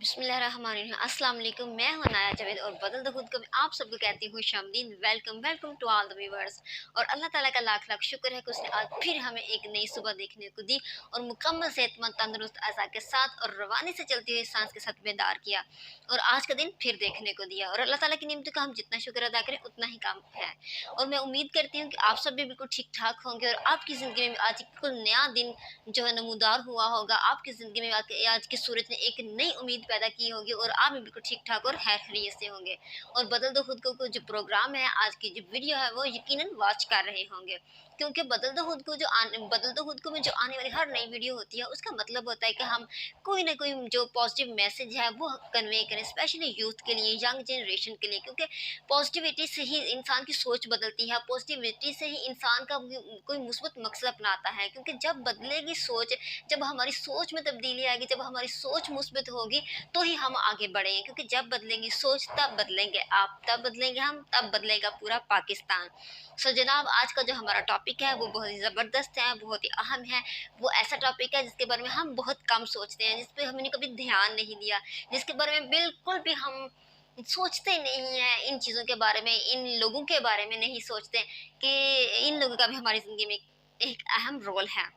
बिस्मिल्लाहिर्रहमानिर्रहीम। अस्सलाम वालेकुम। मैं हूं नाया जावेद और बदल द खुद को मैं आप सबको कहती हूँ शामदीन। Welcome to all the viewers. और अल्लाह ताला का लाख लाख शुक्र है कि उसने आज फिर हमें एक नई सुबह देखने को दी और मुकम्मल सेहतमंद तंदुरुस्त अज़ा के साथ और रवानी से चलती हुई सांस के साथ बेदार किया और आज का दिन फिर देखने को दिया। और अल्लाह ताला की नियमतों का हम जितना शुक्र अदा करें उतना ही काम है। और मैं उम्मीद करती हूँ कि आप सब भी बिल्कुल ठीक ठाक होंगे और आपकी ज़िंदगी में आज बिल्कुल नया दिन जो है नमूदार हुआ होगा। आपकी ज़िंदगी में आज की सूरज ने एक नई उम्मीद पैदा की होगी और आप भी बिल्कुल ठीक ठाक और खैर खैरियत से होंगे। और बदल दो खुद को जो प्रोग्राम है, आज की जो वीडियो है वो यकीनन वॉच कर रहे होंगे, क्योंकि बदल दो खुद को में जो आने वाली हर नई वीडियो होती है उसका मतलब होता है कि हम कोई ना कोई जो पॉजिटिव मैसेज है वो कन्वे करें, स्पेशली यूथ के लिए, यंग जनरेशन के लिए, क्योंकि पॉजिटिविटी से ही इंसान की सोच बदलती है, पॉजिटिविटी से ही इंसान का कोई मुस्बत मकसद अपनाता है। क्योंकि जब बदलेगी सोच, जब हमारी सोच में तब्दीली आएगी, जब हमारी सोच मुस्बत होगी तो ही हम आगे बढ़ेंगे। क्योंकि जब बदलेंगी सोच तब बदलेंगे आप, तब बदलेंगे हम, तब बदलेगा पूरा पाकिस्तान। सो जनाब, आज का जो हमारा टॉपिक है वो बहुत ही ज़बरदस्त है, बहुत ही अहम है। वो ऐसा टॉपिक है जिसके बारे में हम बहुत कम सोचते हैं, जिस पे हमने कभी ध्यान नहीं दिया, जिसके बारे में बिल्कुल भी हम सोचते नहीं हैं। इन चीज़ों के बारे में, इन लोगों के बारे में नहीं सोचते कि इन लोगों का भी हमारी ज़िंदगी में एक अहम रोल है।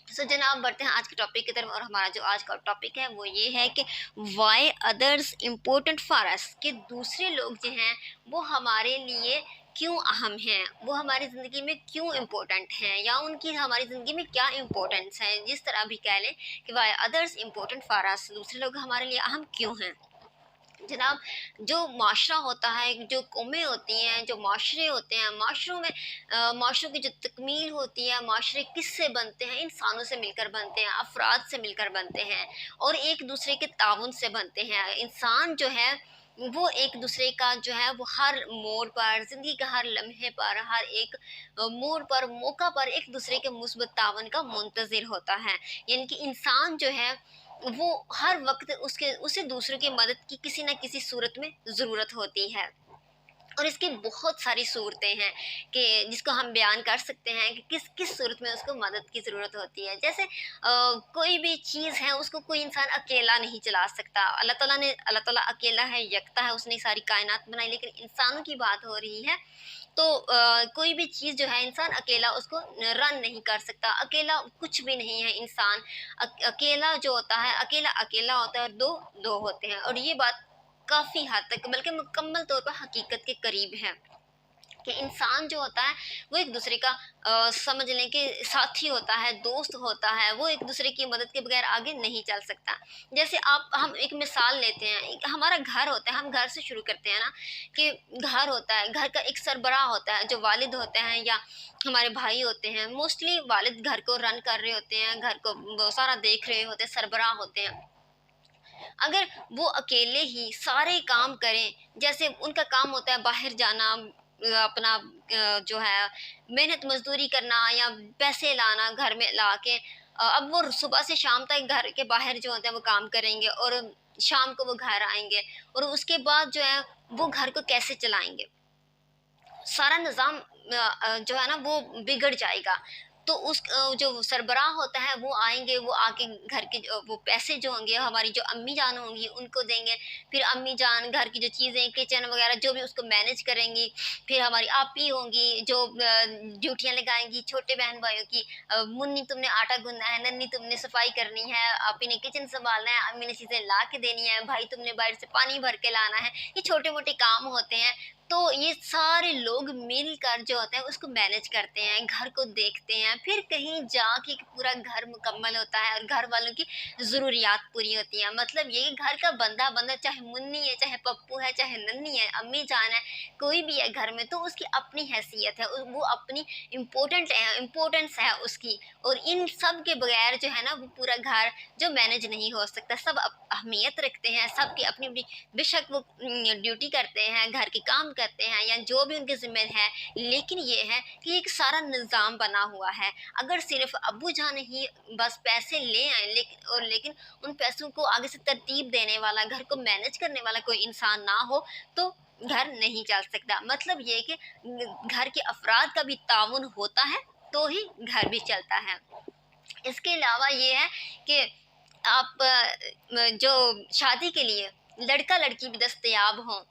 सो जनाब, बढ़ते हैं आज के टॉपिक की तरफ। और हमारा जो आज का टॉपिक है वो ये है कि why others important for us, कि दूसरे लोग जो हैं वो हमारे लिए क्यों अहम हैं, वो हमारी ज़िंदगी में क्यों इम्पोर्टेंट हैं, या उनकी हमारी ज़िंदगी में क्या इम्पोर्टेंस है। जिस तरह भी कह लें कि why others important for us, दूसरे लोग हमारे लिए अहम क्यों हैं। जनाब, जो माशरा होता है, जो कौमें होती हैं, जो माशरे होते हैं, माशरों में माशरों की जो तकमील होती है, माशरे किससे बनते हैं? इंसानों से मिलकर बनते हैं, अफराद से मिलकर बनते हैं और एक दूसरे के ताउन से बनते हैं। इंसान जो है वो एक दूसरे का जो है वो हर मोड़ पर, ज़िंदगी का हर लम्हे पर, हर एक मोड़ पर, मौका पर एक दूसरे के मुस्बत तावन का मुंतज़िर होता है। यानी कि इंसान जो है वो हर वक्त उसे दूसरों की मदद की किसी न किसी सूरत में ज़रूरत होती है। और इसकी बहुत सारी सूरतें हैं कि जिसको हम बयान कर सकते हैं कि किस किस सूरत में उसको मदद की ज़रूरत होती है। जैसे कोई भी चीज़ है उसको कोई इंसान अकेला नहीं चला सकता। अल्लाह ताला अकेला है, यकता है, उसने सारी कायनात बनाई। लेकिन इंसानों की बात हो रही है तो कोई भी चीज़ जो है इंसान अकेला उसको रन नहीं कर सकता। अकेला कुछ भी नहीं है इंसान। अकेला जो होता है, अकेला अकेला होता है और दो दो होते हैं। और ये बात काफ़ी हद तक, बल्कि मुकम्मल तौर पर हकीकत के करीब है कि इंसान जो होता है वो एक दूसरे का समझ लें कि साथी होता है, दोस्त होता है। वो एक दूसरे की मदद के बगैर आगे नहीं चल सकता। जैसे हम एक मिसाल लेते हैं, हमारा घर होता है, हम घर से शुरू करते हैं ना, कि घर होता है, घर का एक सरबराह होता है जो वालिद होते हैं या हमारे भाई होते हैं। मोस्टली वालिद घर को रन कर रहे होते हैं, घर को वो सारा देख रहे होते हैं, सरबराह होते हैं। अगर वो अकेले ही सारे काम करें, जैसे उनका काम होता है बाहर जाना, अपना जो है मेहनत मजदूरी करना या पैसे लाना घर में ला के, अब वो सुबह से शाम तक घर के बाहर जो होते हैं वो काम करेंगे और शाम को वो घर आएंगे और उसके बाद जो है वो घर को कैसे चलाएंगे, सारा निज़ाम जो है ना वो बिगड़ जाएगा। तो जो सरबराह होता है वो आएँगे, वो आके घर के वो पैसे जो होंगे हमारी जो अम्मी जान होंगी उनको देंगे। फिर अम्मी जान घर की जो चीज़ें, किचन वग़ैरह जो भी उसको मैनेज करेंगी। फिर हमारी आपी होंगी जो ड्यूटियाँ लगाएँगी छोटे बहन-भाइयों की। मुन्नी तुमने आटा गूँथना है, नन्नी तुमने सफाई करनी है, आपी ने किचन सँभालना है, अम्मी ने चीज़ें ला के देनी है, भाई तुमने बाहर से पानी भर के लाना है। ये छोटे-मोटे काम होते हैं। तो ये सारे लोग मिलकर जो होते हैं उसको मैनेज करते हैं, घर को देखते हैं, फिर कहीं जाके पूरा घर मुकम्मल होता है और घर वालों की ज़रूरियात पूरी होती हैं। मतलब ये घर का बंदा चाहे मुन्नी है, चाहे पप्पू है, चाहे नन्नी है, अम्मी जान है, कोई भी है घर में, तो उसकी अपनी हैसियत है, वो अपनी इम्पोर्टेंस है उसकी। और इन सब के बगैर जो है ना वो पूरा घर जो मैनेज नहीं हो सकता। सब अहमियत रखते हैं, सबकी अपनी अपनी, बेशक वो ड्यूटी करते हैं, घर के काम करते हैं या जो भी उनके ज़िम्मे है, लेकिन ये है कि एक सारा निज़ाम बना हुआ है। अगर सिर्फ़ अब्बू जान ही बस पैसे ले आएँ, लेकिन उन पैसों को आगे से तरतीब देने वाला, घर को मैनेज करने वाला कोई इंसान ना हो, तो घर नहीं चल सकता। मतलब ये कि घर के अफ़राद का भी ताउन होता है, तो ही घर भी चलता है। इसके अलावा ये है कि آپ جو شادی کے لیے لڑکا لڑکی بھی دستیاب ہوں،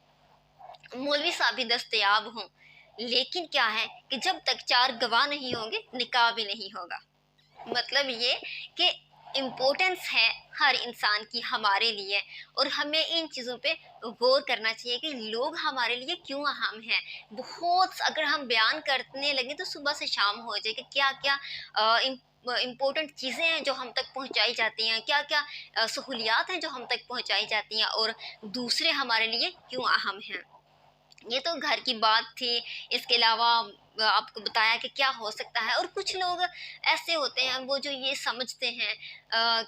مولوی صاحب بھی دستیاب ہوں، لیکن کیا ہے کہ جب تک 4 گواہ نہیں ہوں گے نکاح بھی نہیں ہوگا۔ مطلب یہ کہ امپورٹنس ہے ہر انسان کی ہمارے لیے، اور ہمیں ان چیزوں پہ غور کرنا چاہیے کہ لوگ ہمارے لیے کیوں اہم ہیں۔ بہت اگر ہم بیان کرنے لگیں تو صبح سے شام ہو جائے کہ کیا کیا امپورٹنٹ چیزیں ہیں جو ہم تک پہنچائی جاتی ہیں، کیا کیا سہولیات ہیں جو ہم تک پہنچائی جاتی ہیں، اور دوسرے ہمارے لیے کیوں اہم ہیں۔ یہ تو گھر کی بات تھی، اس کے علاوہ آپ کو بتایا کہ کیا ہو سکتا ہے۔ اور کچھ لوگ ایسے ہوتے ہیں وہ جو یہ سمجھتے ہیں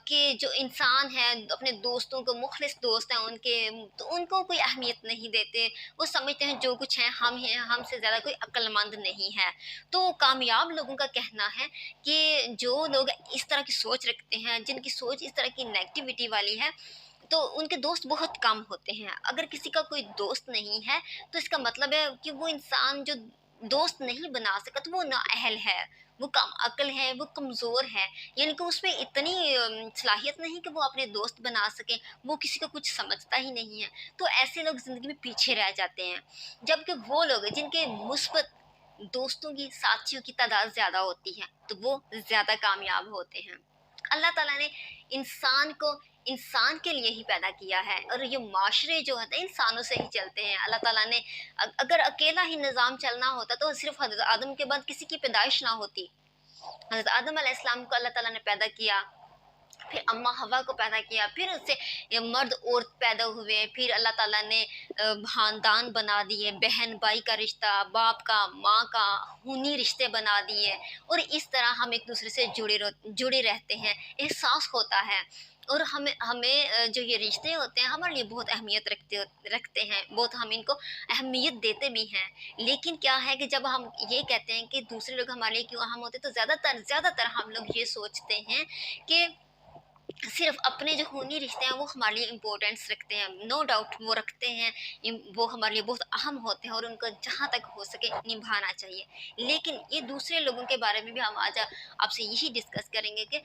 کہ جو انسان ہے اپنے دوستوں کو، مخلص دوست ہیں ان کے، تو ان کو کوئی اہمیت نہیں دیتے، وہ سمجھتے ہیں جو کچھ ہیں ہم سے زیادہ کوئی عقل مند نہیں ہے۔ تو کامیاب لوگوں کا کہنا ہے کہ جو لوگ اس طرح کی سوچ رکھتے ہیں، جن کی سوچ اس طرح کی نیگیٹیوٹی والی ہے، تو ان کے دوست بہت کم ہوتے ہیں۔ اگر کسی کا کوئی دوست نہیں ہے تو اس کا مطلب ہے کہ وہ انسان جو دوست نہیں بنا سکا تو وہ نااہل ہے، وہ کم عقل ہے، وہ کمزور ہے، یعنی کہ اس میں اتنی صلاحیت نہیں کہ وہ اپنے دوست بنا سکے، وہ کسی کو کچھ سمجھتا ہی نہیں ہے۔ تو ایسے لوگ زندگی میں پیچھے رہ جاتے ہیں، جبکہ وہ لوگ جن کے مثبت دوستوں کی، ساتھیوں کی تعداد زیادہ ہوتی ہے تو وہ زیادہ کامیاب ہوتے ہیں۔ اللہ تعالیٰ نے انسان کو انسان کے لیے ہی پیدا کیا ہے، اور یہ معاشرے جو ہوتے ہیں انسانوں سے ہی چلتے ہیں۔ اللہ تعالیٰ نے اگر اکیلا ہی نظام چلنا ہوتا تو صرف حضرت آدم کے بعد کسی کی پیدائش نہ ہوتی۔ حضرت آدم علیہ السلام کو اللہ تعالیٰ نے پیدا کیا، پھر اماں حوا کو پیدا کیا، پھر اس سے مرد عورت پیدا ہوئے، پھر اللہ تعالیٰ نے خاندان بنا دیے، بہن بھائی کا رشتہ، باپ کا، ماں کا، خونی رشتے بنا دیے، اور اس طرح ہم ایک دوسرے سے جڑے رہتے ہیں، احساس ہوتا ہے۔ اور ہمیں جو یہ رشتے ہوتے ہیں ہمارے لیے بہت اہمیت رکھتے ہیں، بہت ہم ان کو اہمیت دیتے بھی ہیں۔ لیکن کیا ہے کہ جب ہم یہ کہتے ہیں کہ دوسرے لوگ ہمارے لیے کیوں اہم ہوتے ہیں، تو زیادہ تر ہم لوگ یہ سوچتے ہیں کہ صرف اپنے جو خونی رشتے ہیں وہ ہمارے لیے امپورٹنس رکھتے ہیں۔ نو ڈاؤٹ وہ رکھتے ہیں، وہ ہمارے لیے بہت اہم ہوتے ہیں، اور ان کو جہاں تک ہو سکے نبھانا چاہیے۔ لیکن یہ دوسرے لوگوں کے بارے میں بھی ہم آج آپ سے یہی ڈسکس کریں گے کہ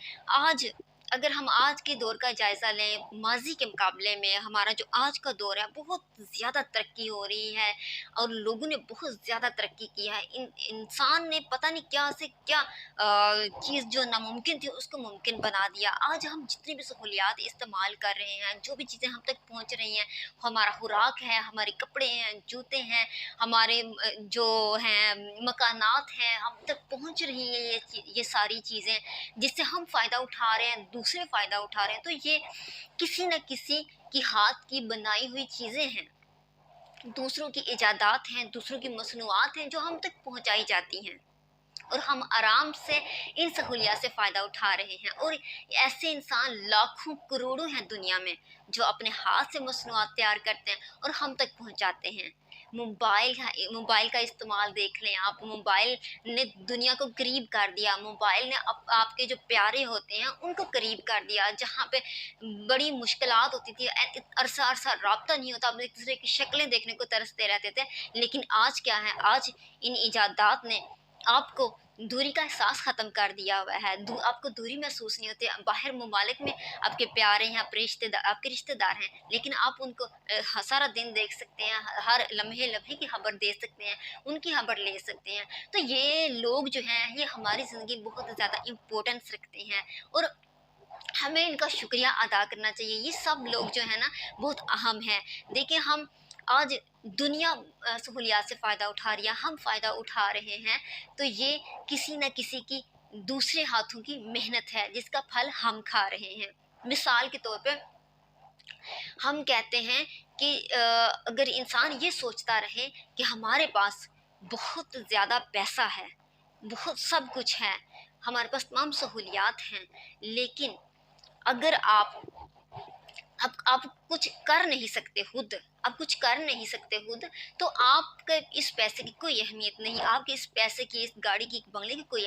اگر ہم آج کے دور کا جائزہ لیں، ماضی کے مقابلے میں ہمارا جو آج کا دور ہے بہت زیادہ ترقی ہو رہی ہے، اور لوگوں نے بہت زیادہ ترقی کی ہے۔ انسان نے پتہ نہیں کیا سے کیا چیز جو ناممکن تھی اس کو ممکن بنا دیا۔ آج ہم جتنی بھی سہولیات استعمال کر رہے ہیں، جو بھی چیزیں ہم تک پہنچ رہی ہیں، ہمارا خوراک ہے، ہمارے کپڑے ہیں، جوتے ہیں، ہمارے جو ہیں مکانات ہیں، ہم تک پہنچ رہی ہیں یہ ساری چیزیں، جس سے ہم فائدہ اٹھا رہے ہیں، دوسرے فائدہ اٹھا رہے ہیں۔ تو یہ کسی نہ کسی کی ہاتھ کی بنائی ہوئی چیزیں ہیں، دوسروں کی ایجادات ہیں، دوسروں کی مصنوعات ہیں جو ہم تک پہنچائی جاتی ہیں، اور ہم آرام سے ان سہولیات سے فائدہ اٹھا رہے ہیں۔ اور ایسے انسان لاکھوں کروڑوں ہیں دنیا میں جو اپنے ہاتھ سے مصنوعات تیار کرتے ہیں اور ہم تک پہنچاتے ہیں۔ موبائل کا استعمال دیکھ لیں آپ، موبائل نے دنیا کو قریب کر دیا، موبائل نے آپ کے جو پیارے ہوتے ہیں ان کو قریب کر دیا۔ جہاں پہ بڑی مشکلات ہوتی تھی، عرصہ رابطہ نہیں ہوتا، آپ ایک دوسرے کی شکلیں دیکھنے کو ترستے رہتے تھے، لیکن آج کیا ہے، آج ان ایجادات نے آپ کو دوری کا احساس ختم کر دیا ہوا ہے۔ آپ کو دوری محسوس نہیں ہوتی۔ باہر ممالک میں آپ کے پیارے ہیں، آپ کے رشتے دار ہیں، لیکن آپ ان کو سارا دن دیکھ سکتے ہیں، ہر لمحے کی خبر دے سکتے ہیں، ان کی خبر لے سکتے ہیں۔ تو یہ لوگ جو ہیں یہ ہماری زندگی بہت زیادہ امپورٹنس رکھتے ہیں، اور ہمیں ان کا شکریہ ادا کرنا چاہیے۔ یہ سب لوگ جو ہیں نا بہت اہم ہیں۔ دیکھیں، ہم آج دنیا سہولیات سے فائدہ اٹھا رہی ہے، ہم فائدہ اٹھا رہے ہیں، تو یہ کسی نہ کسی کی دوسرے ہاتھوں کی محنت ہے جس کا پھل ہم کھا رہے ہیں۔ مثال کے طور پہ ہم کہتے ہیں کہ اگر انسان یہ سوچتا رہے کہ ہمارے پاس بہت زیادہ پیسہ ہے، بہت سب کچھ ہے، ہمارے پاس تمام سہولیات ہیں، لیکن اگر آپ کچھ کر نہیں سکتے خود، تو آپ کا اس پیسے کی کوئی اہمیت نہیں، آپ کے اس پیسے کی، اس گاڑی کی، بنگلے کی کوئی